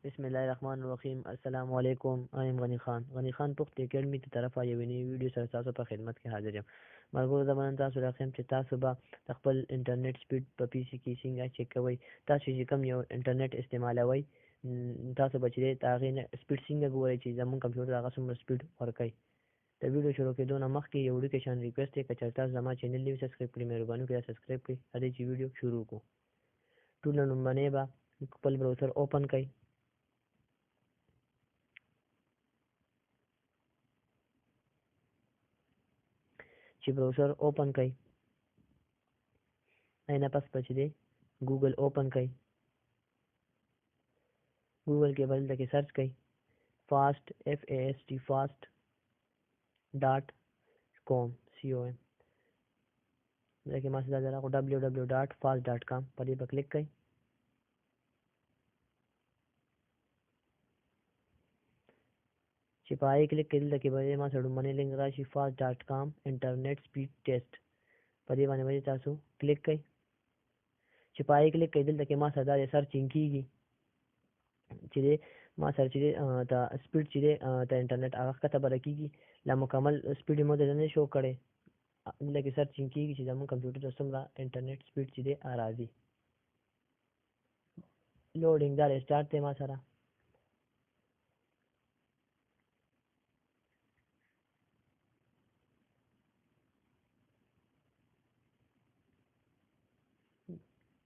بسم الله الرحمن الرحیم. السلام علیکم. ایم غنی خان پخت اکیډمي ته طرفه یو نوی ویډیو سره تاسو په خدمت کې حاضر یم. مرګور زمانه تاسو راخیم چې تاسو به خپل انټرنیټ سپیډ په پی سي کې څنګه چک کوئ. تاسو چې کوم یو انټرنیټ استعمالوئ تاسو به چې د هغې نه سپیډ څنګه ګورئ چې زموږ کمپیوټر هغه څومره سپیډ ورکوي. د ویډیو شروع کېدو نه مخکې یو وړوکی شان ریکویسټ دی، که چېرته تاسو زما چینل نوي سبسکرایب کړي مهرباني وکړئ سبسکرایب کړئ. راځئ چې ویډیو شروع کړو. ټول نه لومړنی به خپل براوزر اوپن کړئ. چې براوزر اوپن کړئ نه پس به چې دی ګوګل اوپن کړئ. ګوګل کې به دلته کې سرچ کړئ فاسټ fast .com دلته کې ما څه دا راغو www.fast.com په دې به کلیک کړئ. چې په هغې کلیک کړئ دلته کې به ما سره لومړنی لینک راشي fast.com انټرنیټ سپیډ ټیسټ په دې باندې به تاسو کلیک کړئ. چې په هغې کلیک کړئ دلته کې ما سره دا سرچینګ کېږي چې دی ما سره چې دی د سپیډ چې دی د انټرنیټ هغه ښکته به راکېږي. لا مکمل سپیډ یې مو دلته نه شو کړی. دلته کې سرچینګ کېږي چې زموږ کمپیوټر ته څومره انټرنیټ سپیډ چې دی راځي. لوډینګ دا سټارټ دی ما سره.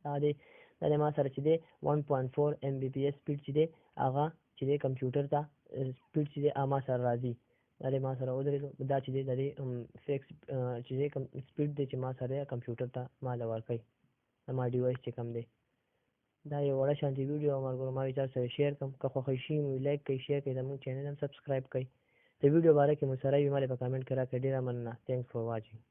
دا دی ما سره چې دی 1.4 Mbps سپیډ چې دی هغه چې دی کمپیوټر ته سپیډ چې دی ما سره راځي. دا دی ما سره ودرېدو. دا چې دی د دې فکس چې دی سپیډ دی چې ما سره کمپیوټر ته ما له ورکوي زما ډیوایس چې کوم دی. دا یو وړه شانتي ویډیو او ملګرو ما ویل تاسو سره شیر کړم. که خوښی شي مو لایک کړئ، شیر کړئ، زموږ چینل هم سبسکرایب کړئ. د ویډیو باره کې مو سره وي ما په کامنټ کې راکړئ. ډېره مننه. تھینکس فار واچینګ.